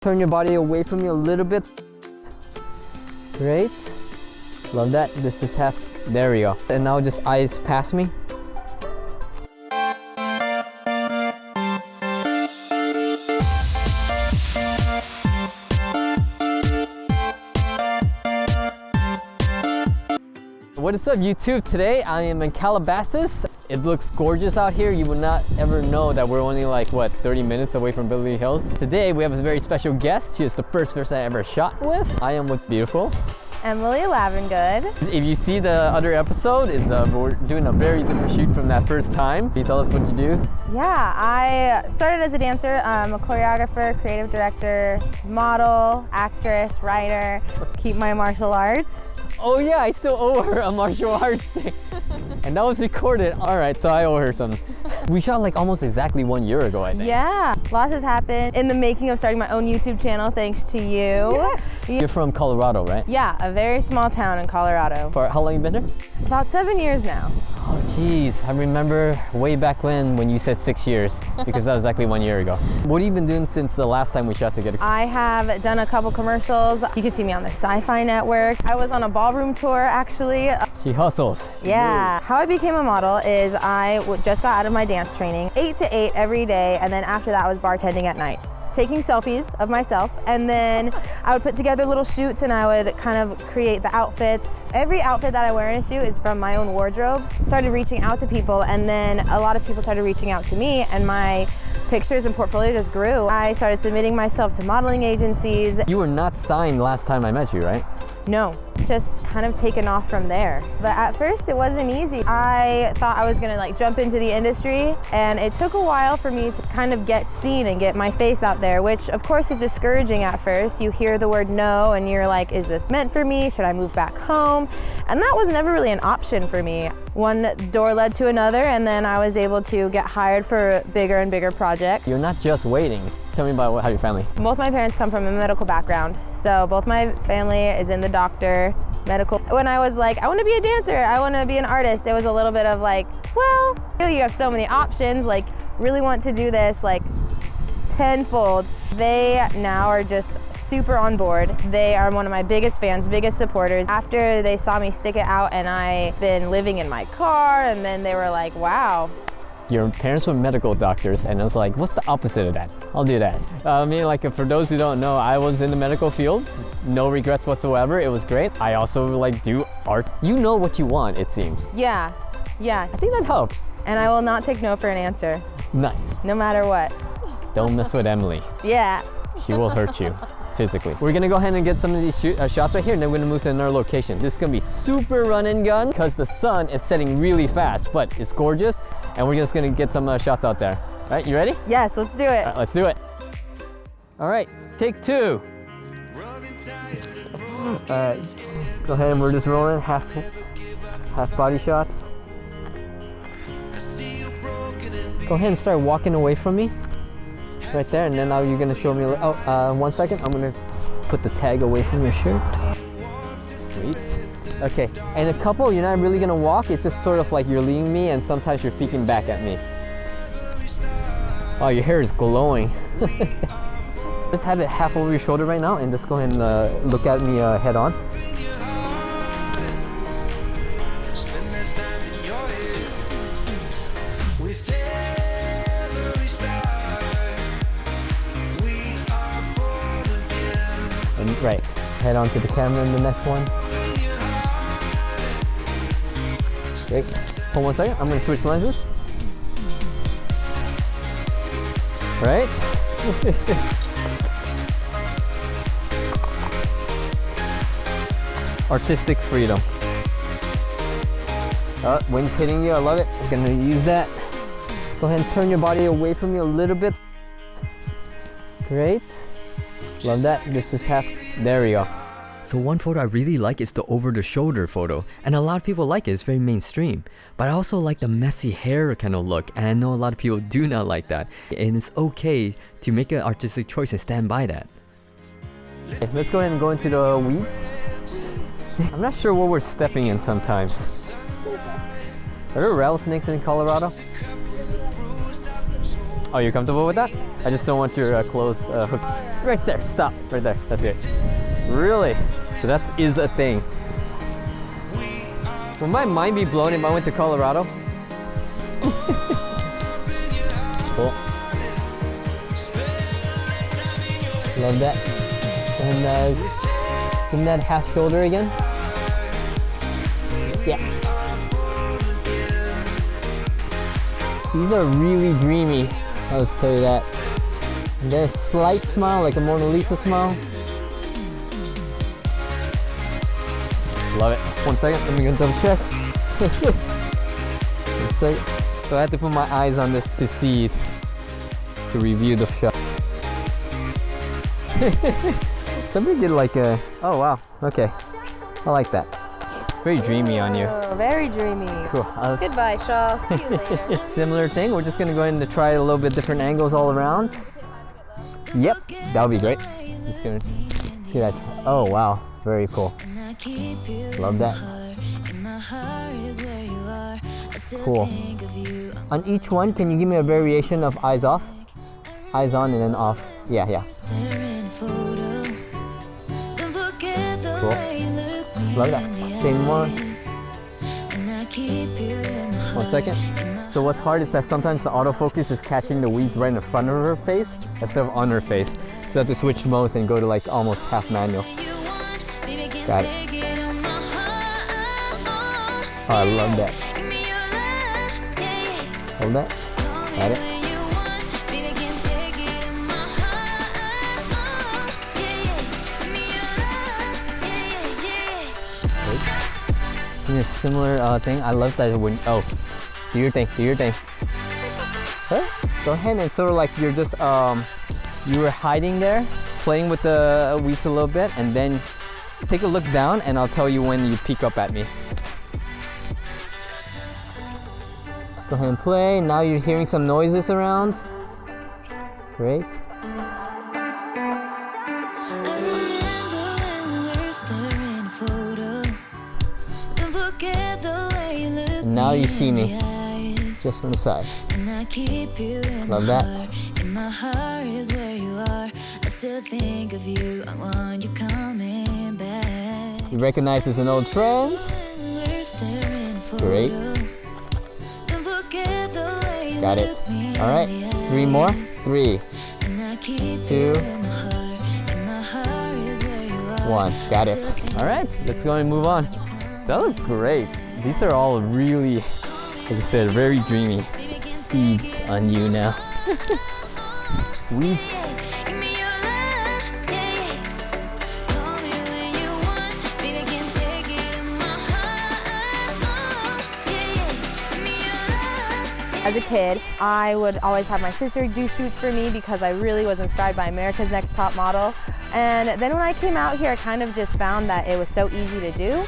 Turn your body away from me a little bit. Great. Love that. This is half. There we go. And now just eyes past me. What is up, YouTube? Today I am in Calabasas. It looks gorgeous out here. You would not ever know that we're only like, what, 30 minutes away from Beverly Hills. Today we have a very special guest. She is the first person I ever shot with. I am with beautiful Emily Lavengood. If you see the other episode, we're doing a very different shoot from that first time. Can you tell us what you do? Yeah, I started as a dancer. I'm a choreographer, creative director, model, actress, writer. Keep my martial arts. Oh yeah, I still owe her a martial arts thing. And that was recorded. All right, so I owe her some. We shot like almost exactly 1 year ago, I think. Yeah, lots has happened in the making of starting my own YouTube channel, thanks to you. Yes. You're from Colorado, right? Yeah, a very small town in Colorado. For how long you been there? About 7 years now. Oh geez, I remember way back when you said 6 years, because that was exactly 1 year ago. What have you been doing since the last time we shot together? I have done a couple commercials. You can see me on the Sci-Fi Network. I was on a ballroom tour, actually. She hustles. Yeah. How I became a model is I just got out of my dance training, 8 to 8 every day, and then after that I was bartending at night, taking selfies of myself, and then I would put together little shoots and I would kind of create the outfits. Every outfit that I wear in a shoot is from my own wardrobe. Started reaching out to people, and then a lot of people started reaching out to me, and my pictures and portfolio just grew. I started submitting myself to modeling agencies. You were not signed last time I met you, right? No, it's just kind of taken off from there. But at first it wasn't easy. I thought I was gonna like jump into the industry, and it took a while for me to kind of get seen and get my face out there, which of course is discouraging at first. You hear the word no and you're like, is this meant for me? Should I move back home? And that was never really an option for me. One door led to another, and then I was able to get hired for bigger and bigger projects. You're not just waiting. Tell me about how your family. Both my parents come from a medical background, so both my family is in the doctor, medical. When I was like, I want to be a dancer, I want to be an artist, it was a little bit of like, well, you have so many options, like really want to do this like tenfold. They now are just super on board. They are one of my biggest fans, biggest supporters. After they saw me stick it out and I've been living in my car, and then they were like, wow. Your parents were medical doctors, and I was like, what's the opposite of that? I'll do that. I mean, like, for those who don't know, I was in the medical field. No regrets whatsoever. It was great. I also like do art. You know what you want, it seems. Yeah, yeah. I think that helps. And I will not take no for an answer. Nice. No matter what. Don't mess with Emily. Yeah. She will hurt you physically. We're gonna go ahead and get some of these shots right here, and then we're gonna move to another location. This is gonna be super run and gun because the sun is setting really fast, but it's gorgeous, and we're just gonna get some shots out there. All right, you ready? Yes, let's do it. Let's do it. All right, take two. All right, go ahead, and we're just rolling half body shots. Go ahead and start walking away from me. Right there, and then now you're gonna show me. 1 second. I'm gonna put the tag away from your shirt. Sweet. Okay, and a couple, you're not really gonna walk. It's just sort of like you're leading me, and sometimes you're peeking back at me. Oh, your hair is glowing. Just have it half over your shoulder right now, and just go ahead and look at me head on. And right, head on to the camera in the next one. Great. Hold 1 second, I'm gonna switch lenses. Right. Artistic freedom. Oh, wind's hitting you, I love it. I'm gonna use that. Go ahead and turn your body away from me a little bit. Great. Love that. This is half. There we go. So one photo I really like is the over-the-shoulder photo, and a lot of people like it. It's very mainstream. But I also like the messy hair kind of look, and I know a lot of people do not like that. And it's okay to make an artistic choice and stand by that. Okay, let's go ahead and go into the weeds. I'm not sure what we're stepping in sometimes. Are there rattlesnakes in Colorado? Oh, you're comfortable with that? I just don't want your clothes hooked. Right there, stop, right there, that's it. Really? So that is a thing. Would my mind be blown if I went to Colorado? Cool. Love that. And give me that half shoulder again. Yeah. These are really dreamy, I'll just tell you that. And then a slight smile, like a Mona Lisa smile. Love it. 1 second, let me go double check. 1 second. So I have to put my eyes on this to see, to review the shot. Somebody did like a, oh wow, okay. I like that. Very dreamy on you. Oh, very dreamy. Cool. Goodbye, Shaw. See you later. Similar thing, we're just gonna go ahead and try a little bit different angles all around. Yep, that would be great. Just gonna see that. Oh wow, very cool. Love that. Cool. On each one, can you give me a variation of eyes off? Eyes on and then off. Yeah, yeah. Cool. Love that. Same one. 1 second. So what's hard is that sometimes the autofocus is catching the weeds right in the front of her face instead of on her face. So I have to switch modes and go to like almost half manual. Got it. Oh, I love that. Hold that. Got it. A similar thing. I love that when, oh, do your thing, do your thing. Huh? Go ahead and sort of like you're just, you were hiding there, playing with the weeds a little bit, and then take a look down and I'll tell you when you peek up at me. Go ahead and play. Now you're hearing some noises around. Great. And now you see me, just from the side. Love that. You recognize it's an old friend. Great. Got it. All right, 3 more. 3, 2, 1. Got it. All right, let's go and move on. That looks great. These are all really, like I said, very dreamy. Seeds on you now. Weeds. As a kid, I would always have my sister do shoots for me because I really was inspired by America's Next Top Model. And then when I came out here, I kind of just found that it was so easy to do.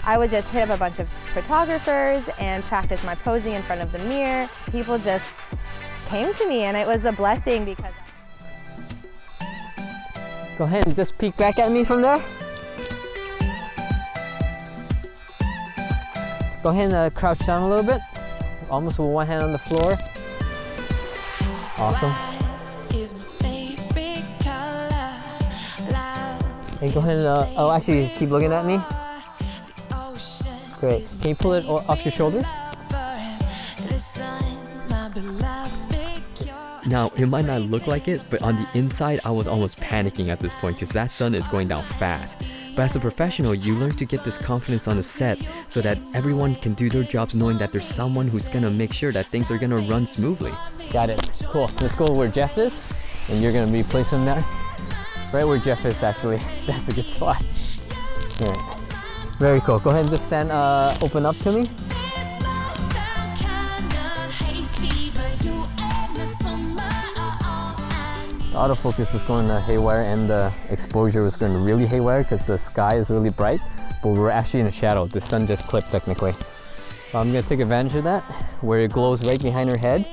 I would just hit up a bunch of photographers and practice my posing in front of the mirror. People just came to me and it was a blessing because... Go ahead and just peek back at me from there. Go ahead and crouch down a little bit. Almost with one hand on the floor. Awesome. And go ahead and, oh actually, keep looking at me. Great. Can you pull it off your shoulders? Now, it might not look like it, but on the inside, I was almost panicking at this point because that sun is going down fast. But as a professional, you learn to get this confidence on the set so that everyone can do their jobs knowing that there's someone who's gonna make sure that things are gonna run smoothly. Got it. Cool. Let's go where Jeff is, and you're gonna be placing there. Right where Jeff is, actually. That's a good spot. Yeah. Very cool. Go ahead and just stand, open up to me. The autofocus was going haywire and the exposure was going really haywire because the sky is really bright, but we're actually in a shadow. The sun just clipped technically. So I'm going to take advantage of that where it glows right behind her head,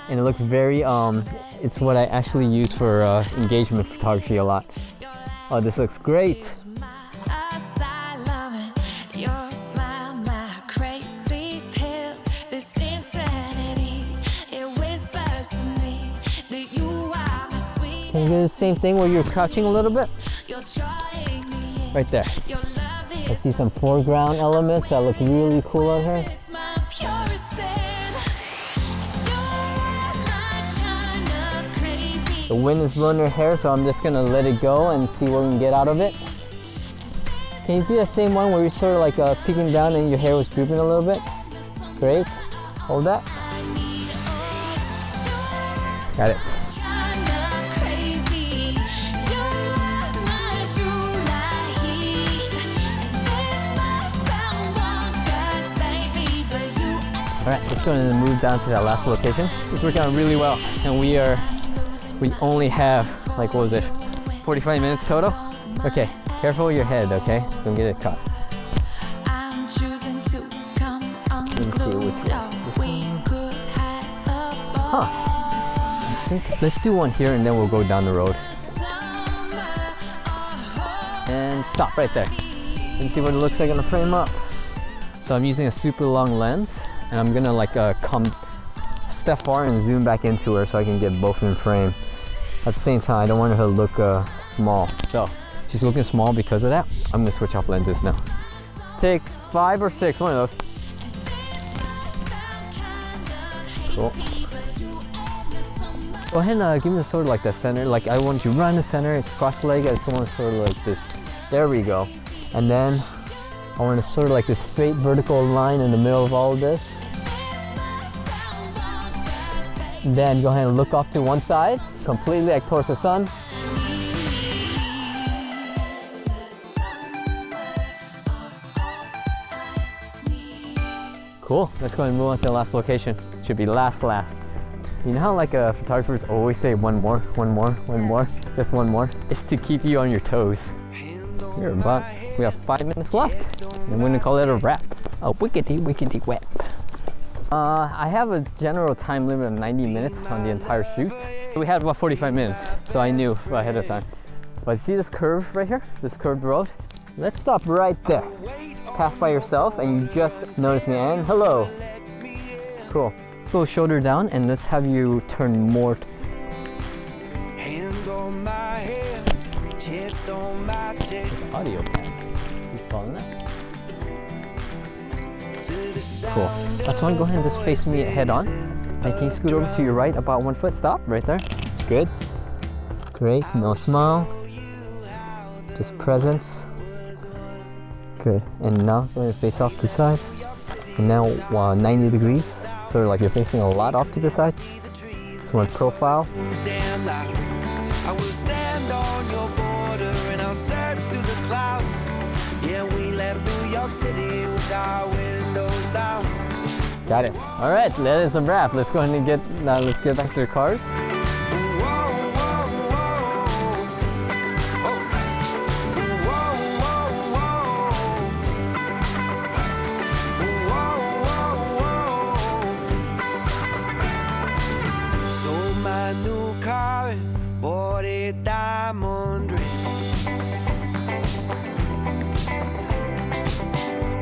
and it looks very, it's what I actually use for engagement photography a lot. Oh, this looks great. do the same thing where you're crouching a little bit. Right there. I see some foreground elements that look really cool on her. The wind is blowing her hair, so I'm just gonna let it go and see what we can get out of it. Can you do that same one where you're sort of like peeking down and your hair was drooping a little bit? Great. Hold that. Got it. Alright, let's go ahead and move down to that last location. It's working out really well, and we only have, like, what was it, 45 minutes total? Okay, careful with your head, okay? Don't get it caught. Let me see which one. This one. Huh. I think, let's do one here and then we'll go down the road. And stop right there. Let me see what it looks like on the frame up. So I'm using a super long lens, and I'm gonna like come step far and zoom back into her so I can get both in frame. At the same time, I don't want her to look small. So she's looking small because of that. I'm gonna switch off lenses now. Take 5 or 6, one of those. Cool. Go ahead and give me sort of like the center. Like I want you right in the center, cross leg. I just want sort of like this. There we go. And then I want to sort of like this straight vertical line in the middle of all of this. Then go ahead and look off to one side, completely like towards the sun. Cool, let's go ahead and move on to the last location. Should be last. You know how like photographers always say one more, just one more? It's to keep you on your toes. We have 5 minutes left, and we're gonna call it a wrap. A wickety wrap. I have a general time limit of 90 minutes on the entire shoot. We had about 45 minutes, so I knew ahead of time. But see this curve right here? This curved road? Let's stop right there. Path by yourself, and you just notice me, and hello. Cool. Go shoulder down, and let's have you turn more. Hand on my head, chest on my chest. This audio pad. He's calling that. Cool. That's fine. Go ahead and just face me head on. And can you scoot over to your right about 1 foot? Stop right there. Good. Great. No smile. Just presence. Good. And now go ahead and face off to the side. And now 90 degrees. Sort of like you're facing a lot off to the side. This one profile. I will stand on your border and I'll search through the clouds. Yeah, we left New York City with our windows down. Got it. All right, that is a wrap. Let's go ahead and let's get back to the cars. Sold my new car and bought a diamond ring.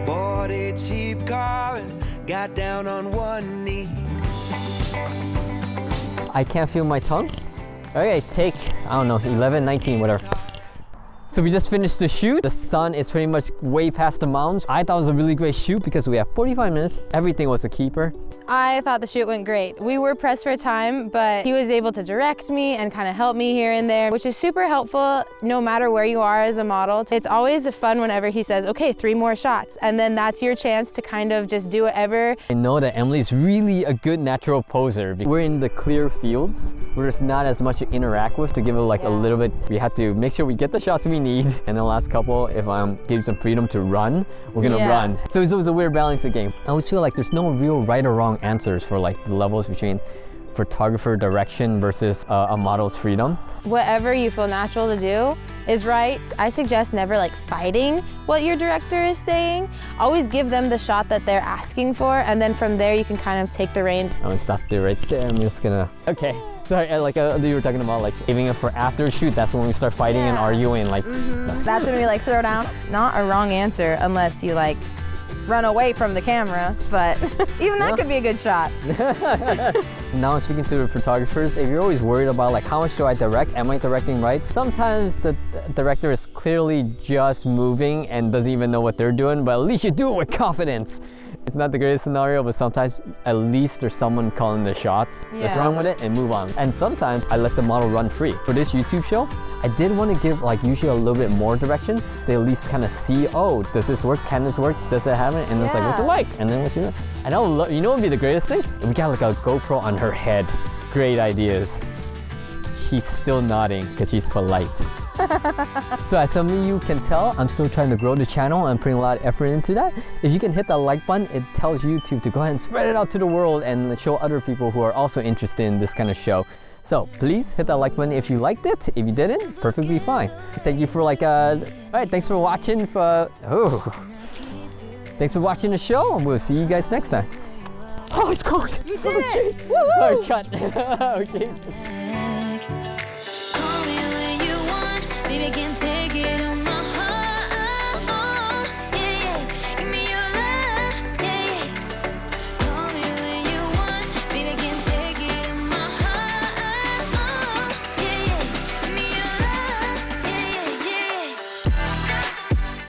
Bought a cheap car and got down on one knee. I can't feel my tongue. Okay, take, I don't know, 11, 19, whatever. So we just finished the shoot. The sun is pretty much way past the mountains. I thought it was a really great shoot because we have 45 minutes. Everything was a keeper. I thought the shoot went great. We were pressed for time, but he was able to direct me and kind of help me here and there, which is super helpful no matter where you are as a model. It's always fun whenever he says, okay, 3 more shots. And then that's your chance to kind of just do whatever. I know that Emily's really a good natural poser. We're in the clear fields. There's not as much to interact with to give it like a little bit. We had to make sure we get the shots we need. And the last couple, if give some freedom to run, we're gonna run. So it was a weird balancing game. I always feel like there's no real right or wrong answers for like the levels between photographer direction versus a model's freedom. Whatever you feel natural to do is right. I suggest never like fighting what your director is saying. Always give them the shot that they're asking for, and then from there you can kind of take the reins. I'm gonna stop it right there. I'm just gonna, okay. Sorry, like you were talking about like saving it for after shoot. That's when we start fighting and arguing. Like that's when we like throw down. Not a wrong answer unless you like run away from the camera, but even that could be a good shot. Now I'm speaking to the photographers. If you're always worried about like how much do I direct, am I directing right? Sometimes the director is clearly just moving and doesn't even know what they're doing, but at least you do it with confidence. It's not the greatest scenario, but sometimes at least there's someone calling the shots. Let's Yeah. run with it and move on. And sometimes I let the model run free. For this YouTube show, I did want to give like usually a little bit more direction to at least kind of see, oh, does this work? Can this work? Does it have it? And it's like, what's it Yeah. like? And then what you know? And you know what would be the greatest thing? If we got like a GoPro on her head. Great ideas. She's still nodding because she's polite. So as some of you can tell, I'm still trying to grow the channel. I'm putting a lot of effort into that. If you can hit that like button, it tells YouTube to go ahead and spread it out to the world and show other people who are also interested in this kind of show. So please hit that like button if you liked it. If you didn't, perfectly fine. Thank you for all right, thanks for watching. Thanks for watching the show, and we'll see you guys next time. Oh, it's cold. You did it! Oh, cut. Okay.